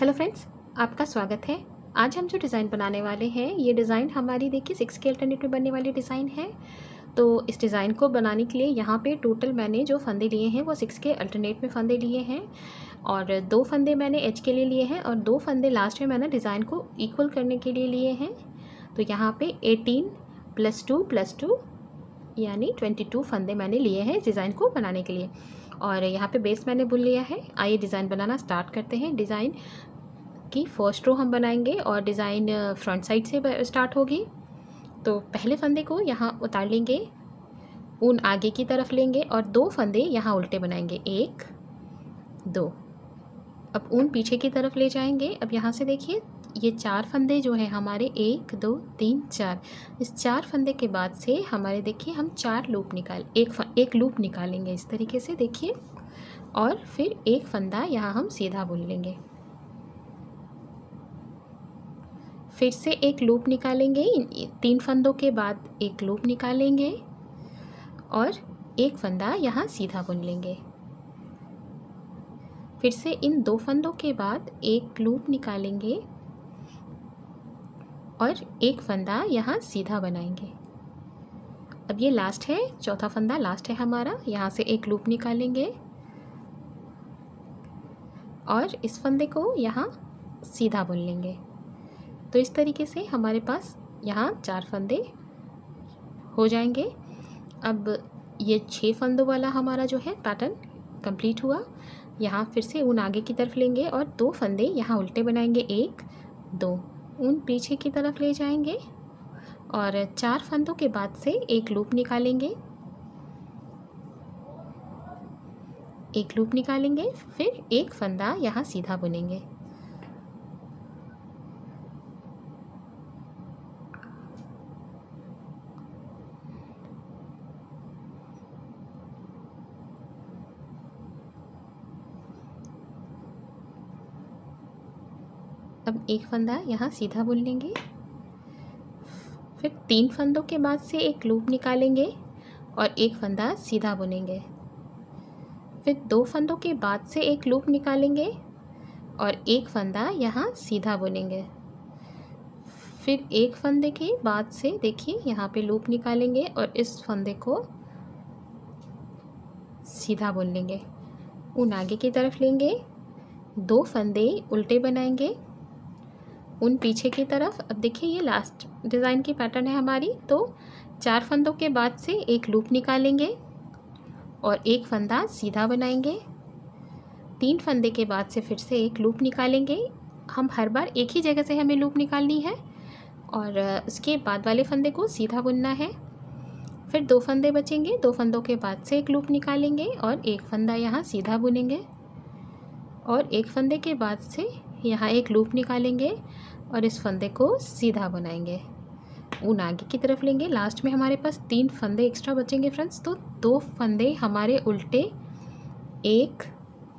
Hello friends, आपका स्वागत है। आज हम जो डिज़ाइन बनाने वाले हैं, ये डिज़ाइन हमारी देखिए 6 के अल्टरनेट में बनने वाली डिज़ाइन है। तो इस डिज़ाइन को बनाने के लिए यहाँ पे टोटल मैंने जो फंदे लिए हैं वो 6 के अल्टरनेट में फंदे लिए हैं और 2 फंदे मैंने एज के लिए लिए हैं और 2 फंदे लास्ट में मैंने डिज़ाइन को इक्वल करने के लिए लिए हैं। तो यहाँ पे 18 + 2 यानी 22 फंदे मैंने लिए हैं इस डिज़ाइन को बनाने के लिए और यहाँ पे बेस मैंने बुन लिया है। आइए डिज़ाइन बनाना स्टार्ट करते हैं। डिज़ाइन की फर्स्ट रो हम बनाएंगे और डिज़ाइन फ्रंट साइड से स्टार्ट होगी। तो पहले फंदे को यहाँ उतार लेंगे, ऊन आगे की तरफ लेंगे और 2 फंदे यहाँ उल्टे बनाएंगे, 1 2। अब ऊन पीछे की तरफ ले जाएंगे। अब यहाँ से देखिए ये 4 फंदे जो है हमारे 1 2 3 4, इस 4 फंदे के बाद से हमारे देखिए हम 4 लूप एक लूप निकालेंगे इस तरीके से देखिए और फिर एक फंदा यहाँ हम सीधा बुन लेंगे। फिर से एक लूप निकालेंगे, 3 फंदों के बाद एक लूप निकालेंगे और एक फंदा यहाँ सीधा बुन लेंगे। फिर से इन 2 फंदों के बाद एक लूप निकालेंगे और एक फंदा यहाँ सीधा बनाएंगे। अब ये लास्ट है, चौथा फंदा लास्ट है हमारा। यहाँ से एक लूप निकालेंगे और इस फंदे को यहाँ सीधा बुन लेंगे। तो इस तरीके से हमारे पास यहाँ 4 फंदे हो जाएंगे। अब ये 6 फंदों वाला हमारा जो है पैटर्न कंप्लीट हुआ। यहाँ फिर से ऊन आगे की तरफ लेंगे और 2 फंदे यहाँ उल्टे बनाएंगे, 1 2। ऊन पीछे की तरफ ले जाएंगे और 4 फंदों के बाद से एक लूप निकालेंगे, फिर एक फंदा यहाँ सीधा बुनेंगे। अब एक फंदा यहाँ सीधा बुन लेंगे, फिर 3 फंदों के बाद से एक लूप निकालेंगे और एक फंदा सीधा बुनेंगे। फिर 2 फंदों के बाद से एक लूप निकालेंगे और एक फंदा यहाँ सीधा बुनेंगे। फिर एक फंदे के बाद से देखिए यहाँ पे लूप निकालेंगे और इस फंदे को सीधा बुन लेंगे। ऊन आगे की तरफ लेंगे, 2 फंदे उल्टे बनाएंगे, ऊन पीछे की तरफ। अब देखिए ये लास्ट डिज़ाइन की पैटर्न है हमारी। तो 4 फंदों के बाद से एक लूप निकालेंगे और एक फंदा सीधा बनाएंगे। 3 फंदे के बाद से फिर से एक लूप निकालेंगे। हम हर बार एक ही जगह से हमें लूप निकालनी है और उसके बाद वाले फंदे को सीधा बुनना है। फिर 2 फंदे बचेंगे, 2 फंदों के बाद से एक लूप निकालेंगे और एक फंदा यहाँ सीधा बुनेंगे और एक फंदे के बाद से यहाँ एक लूप निकालेंगे और इस फंदे को सीधा बनाएंगे। ऊन आगे की तरफ लेंगे। लास्ट में हमारे पास 3 फंदे एक्स्ट्रा बचेंगे फ्रेंड्स। तो 2 फंदे हमारे उल्टे, 1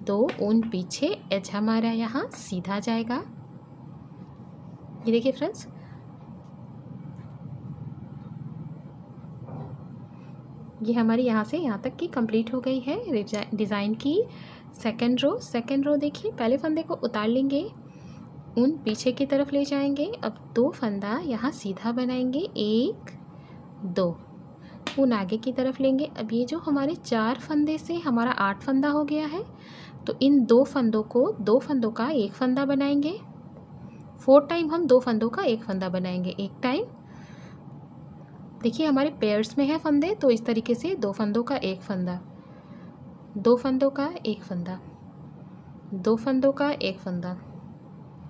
2, ऊन पीछे, एज हमारा यहाँ सीधा जाएगा। ये देखिए फ्रेंड्स, ये हमारी यहाँ से यहाँ तक की कंप्लीट हो गई है डिज़ाइन की सेकंड रो। देखिए पहले फंदे को उतार लेंगे, ऊन पीछे की तरफ ले जाएंगे। अब 2 फंदा यहाँ सीधा बनाएंगे, 1 2। ऊन आगे की तरफ लेंगे। अब ये जो हमारे 4 फंदे से हमारा 8 फंदा हो गया है, तो इन 2 फंदों का एक फंदा बनाएंगे। 4 टाइम हम 2 फंदों का एक फंदा बनाएंगे, एक टाइम। देखिए हमारे पेयर्स में है फंदे, तो इस तरीके से 2 फंदों का एक फंदा, 2 फंदों का एक फंदा, 2 फंदों का एक फंदा,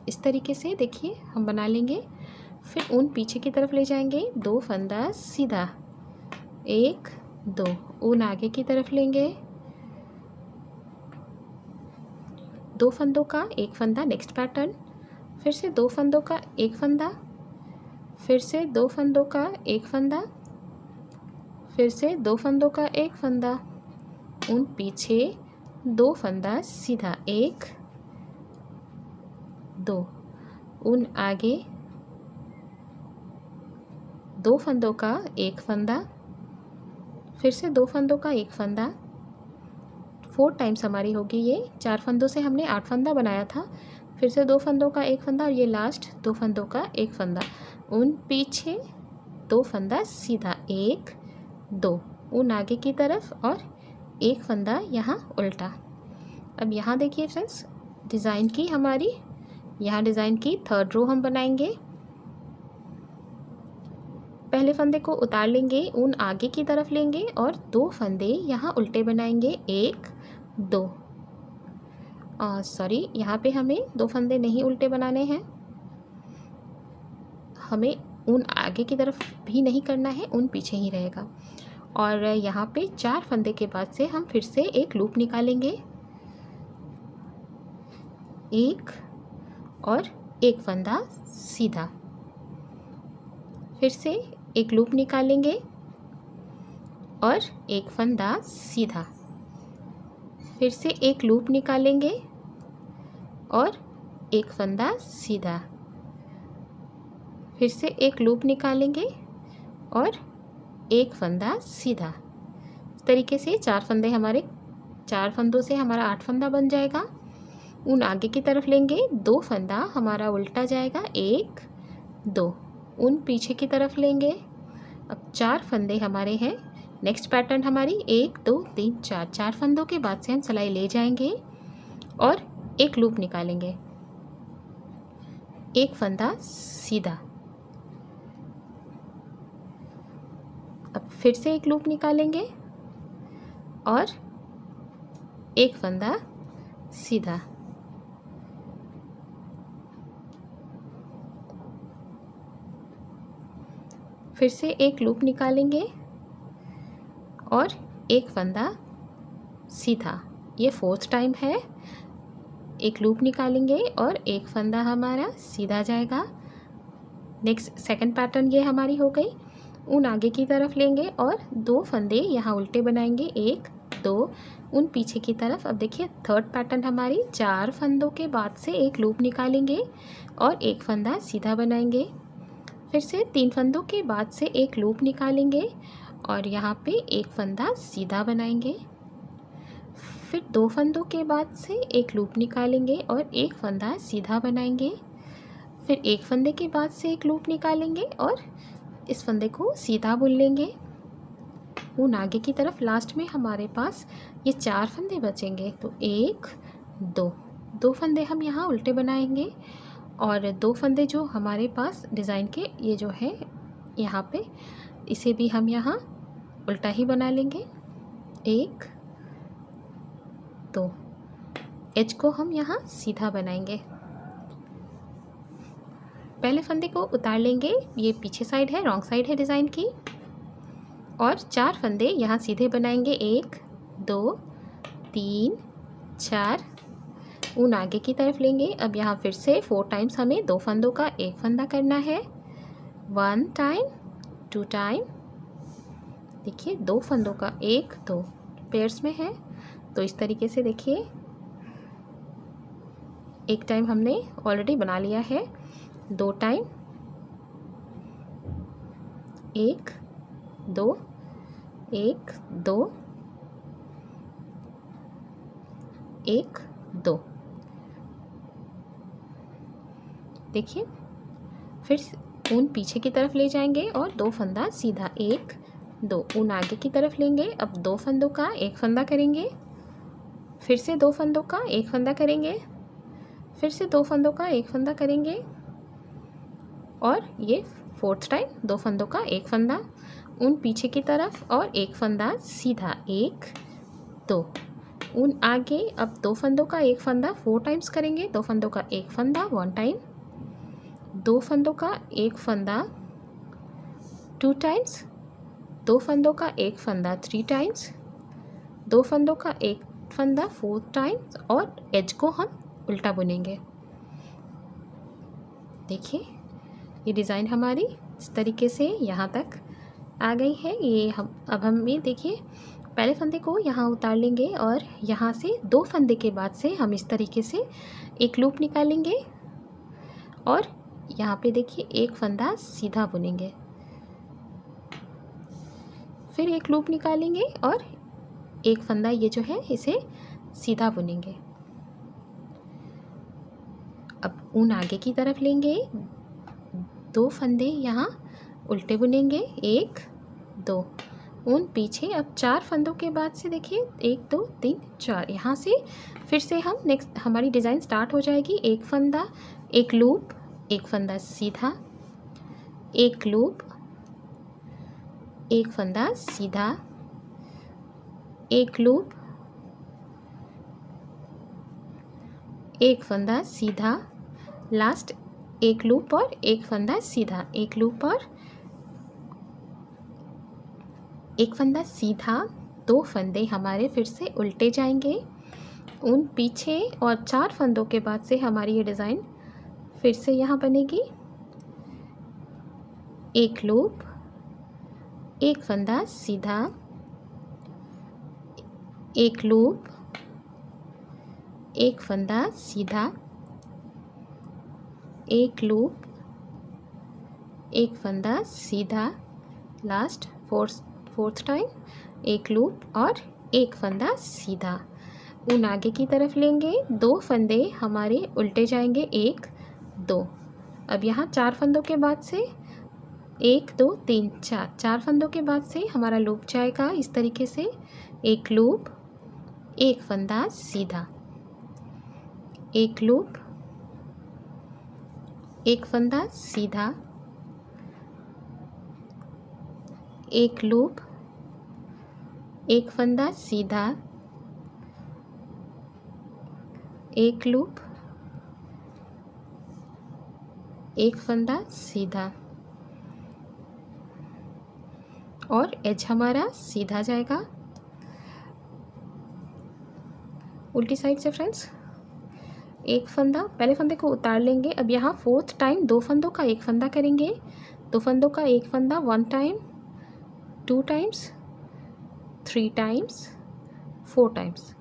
इस तरीके से देखिए हम बना लेंगे। फिर ऊन पीछे की तरफ ले जाएंगे, 2 फंदा सीधा, 1 2। ऊन आगे की तरफ लेंगे, 2 फंदों का एक फंदा, नेक्स्ट पैटर्न। फिर से 2 फंदों का एक फंदा, फिर से 2 फंदों का एक फंदा, फिर से 2 फंदों का एक फंदा, ऊन पीछे, 2 फंदा सीधा, 1 2। ऊन आगे, 2 फंदों का एक फंदा, फिर से 2 फंदों का एक फंदा, 4 टाइम्स हमारी होगी ये। 4 फंदों से हमने 8 फंदा बनाया था, फिर से 2 फंदों का एक फंदा और ये लास्ट 2 फंदों का एक फंदा, ऊन पीछे 2 फंदा सीधा, 1 2, ऊन आगे की तरफ और एक फंदा यहाँ उल्टा। अब यहाँ देखिए फ्रेंड्स, डिज़ाइन की हमारी यहाँ डिज़ाइन की 3rd रो हम बनाएंगे। पहले फंदे को उतार लेंगे, ऊन आगे की तरफ लेंगे और 2 फंदे यहाँ उल्टे बनाएंगे, 1 2। सॉरी, यहाँ पे हमें 2 फंदे नहीं उल्टे बनाने हैं, हमें ऊन आगे की तरफ भी नहीं करना है, ऊन पीछे ही रहेगा। और यहाँ पे 4 फंदे के बाद से हम फिर से एक लूप निकालेंगे, 1 और एक फंदा सीधा, फिर से एक लूप निकालेंगे और एक फंदा सीधा, फिर से एक लूप निकालेंगे और एक फंदा सीधा, फिर से एक लूप निकालेंगे और एक फंदा सीधा। इस तरीके से 4 फंदे हमारे 4 फंदों से हमारा 8 फंदा बन जाएगा। ऊन आगे की तरफ लेंगे, 2 फंदा हमारा उल्टा जाएगा, 1 2, ऊन पीछे की तरफ लेंगे। अब 4 फंदे हमारे हैं। नेक्स्ट पैटर्न हमारी 1 2 3 4, 4 फंदों के बाद से हम सिलाई ले जाएंगे और एक लूप निकालेंगे, एक फंदा सीधा, अब फिर से एक लूप निकालेंगे और एक फंदा सीधा, फिर से एक लूप निकालेंगे और एक फंदा सीधा। ये 4th टाइम है। एक लूप निकालेंगे और एक फंदा हमारा सीधा जाएगा। नेक्स्ट सेकंड पैटर्न ये हमारी हो गई। ऊन आगे की तरफ लेंगे और 2 फंदे यहाँ उल्टे बनाएंगे, 1 2, ऊन पीछे की तरफ। अब देखिए 3rd पैटर्न हमारी 4 फंदों के बाद से एक लूप निकालेंगे और एक फंदा सीधा बनाएंगे, फिर से 3 फंदों के बाद से एक लूप निकालेंगे और यहाँ पे एक फंदा सीधा बनाएंगे, फिर 2 फंदों के बाद से एक लूप निकालेंगे और एक फंदा सीधा बनाएंगे, फिर एक फंदे के बाद से एक लूप निकालेंगे और इस फंदे को सीधा बुन लेंगे। ऊन आगे की तरफ लास्ट में हमारे पास ये 4 फंदे बचेंगे, तो 1 2, 2 फंदे हम यहाँ उल्टे बनाएंगे और 2 फंदे जो हमारे पास डिज़ाइन के ये जो है यहाँ पे, इसे भी हम यहाँ उल्टा ही बना लेंगे, 1 2, एज को हम यहाँ सीधा बनाएंगे। पहले फंदे को उतार लेंगे, ये पीछे साइड है, रॉन्ग साइड है डिज़ाइन की, और 4 फंदे यहाँ सीधे बनाएंगे, 1 2 3 4, ऊन आगे की तरफ लेंगे। अब यहाँ फिर से 4 टाइम्स हमें 2 फंदों का एक फंदा करना है, 1 टाइम 2 टाइम। देखिए 2 फंदों का 1 2 पेयर्स में है, तो इस तरीके से देखिए एक टाइम हमने ऑलरेडी बना लिया है, 2 टाइम 1 2 1 2 1 2। देखिए फिर ऊन पीछे की तरफ ले जाएंगे और 2 फंदा सीधा, 1 2, ऊन आगे की तरफ लेंगे। अब 2 फंदों का एक फंदा करेंगे, फिर से 2 फंदों का एक फंदा करेंगे, फिर से 2 फंदों का एक फंदा करेंगे और ये 4th टाइम 2 फंदों का एक फंदा, ऊन पीछे की तरफ और एक फंदा सीधा, 1 2, ऊन आगे। अब 2 फंदों का एक फंदा 4 टाइम्स करेंगे, 2 फंदों का एक फंदा 1 टाइम, 2 फंदों का एक फंदा 2 टाइम्स, 2 फंदों का एक फंदा 3 टाइम्स, 2 फंदों का एक फंदा 4 टाइम्स और एज को हम उल्टा बुनेंगे। देखिए ये डिज़ाइन हमारी इस तरीके से यहाँ तक आ गई है। ये अब हम ये देखिए पहले फंदे को यहाँ उतार लेंगे और यहाँ से 2 फंदे के बाद से हम इस तरीके से एक लूप निकालेंगे और यहाँ पे देखिए एक फंदा सीधा बुनेंगे, फिर एक लूप निकालेंगे और एक फंदा ये जो है इसे सीधा बुनेंगे। अब ऊन आगे की तरफ लेंगे, 2 फंदे यहाँ उल्टे बुनेंगे, 1 2, ऊन पीछे। अब 4 फंदों के बाद से देखिए 1 2 3 4, यहाँ से फिर से हम नेक्स्ट हमारी डिज़ाइन स्टार्ट हो जाएगी। एक फंदा, एक लूप, एक फंदा सीधा, एक लूप, एक फंदा सीधा, एक लूप, एक फंदा सीधा, लास्ट एक लूप और एक फंदा सीधा, एक लूप और एक फंदा सीधा। 2 फंदे हमारे फिर से उल्टे जाएंगे, ऊन पीछे, और 4 फंदों के बाद से हमारी ये डिज़ाइन फिर से यहाँ बनेगी। एक लूप, एक फंदा सीधा, एक लूप, एक फंदा सीधा, एक लूप, एक फंदा सीधा, लास्ट फोर्थ टाइम एक लूप और एक फंदा सीधा। ऊन आगे की तरफ लेंगे, 2 फंदे हमारे उल्टे जाएंगे, 1 2। अब यहाँ 4 फंदों के बाद से 1 2 3 4, 4 फंदों के बाद से हमारा लूप जाएगा इस तरीके से, एक लूप, एक फंदा सीधा, एक लूप, एक फंदा सीधा, एक लूप, एक फंदा सीधा, एक लूप, एक फंदा सीधा, और एज हमारा सीधा जाएगा उल्टी साइड से फ्रेंड्स। एक फंदा, पहले फंदे को उतार लेंगे। अब यहाँ 4th टाइम 2 फंदों का एक फंदा करेंगे, 2 फंदों का एक फंदा, 1 टाइम, 2 टाइम्स, 3 टाइम्स, 4 टाइम्स।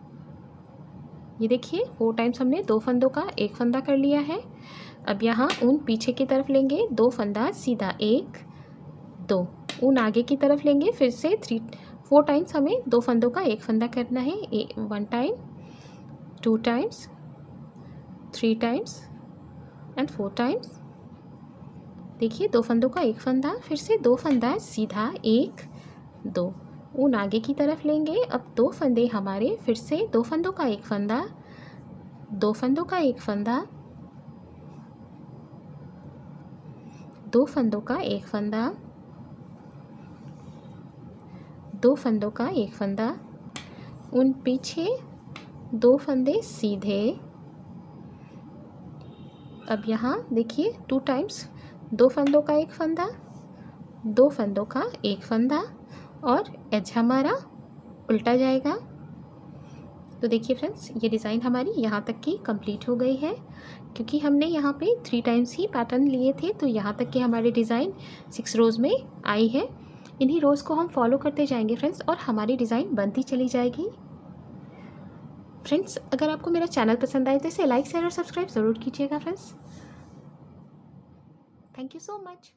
ये देखिए 4 टाइम्स हमने 2 फंदों का एक फंदा कर लिया है। अब यहाँ ऊन पीछे की तरफ लेंगे, 2 फंदा सीधा, 1 2, ऊन आगे की तरफ लेंगे, फिर से 4 टाइम्स हमें 2 फंदों का एक फंदा करना है, 1 time, 2 times, 3 times and 4 times. देखिए 2 फंदों का एक फंदा, फिर से 2 फंदा सीधा, 1 2, ऊन आगे की तरफ लेंगे। अब 2 फंदे हमारे फिर से 2 फंदों का एक फंदा, 2 फंदों का एक फंदा, 2 फंदों का एक फंदा, 2 फंदों का एक फंदा, ऊन पीछे, 2 फंदे सीधे। अब यहाँ देखिए 2 टाइम्स 2 फंदों का एक फंदा, 2 फंदों का एक फंदा, और एज हमारा उल्टा जाएगा। तो देखिए फ्रेंड्स, ये डिज़ाइन हमारी यहाँ तक की कंप्लीट हो गई है। क्योंकि हमने यहाँ पे 3 टाइम्स ही पैटर्न लिए थे, तो यहाँ तक के हमारी डिज़ाइन 6 रोज़ में आई है। इन्हीं रोज़ को हम फॉलो करते जाएंगे फ्रेंड्स, और हमारी डिज़ाइन बनती चली जाएगी। फ्रेंड्स, अगर आपको मेरा चैनल पसंद आए तो इसे लाइक शेयर और सब्सक्राइब ज़रूर कीजिएगा friends. Thank you so much.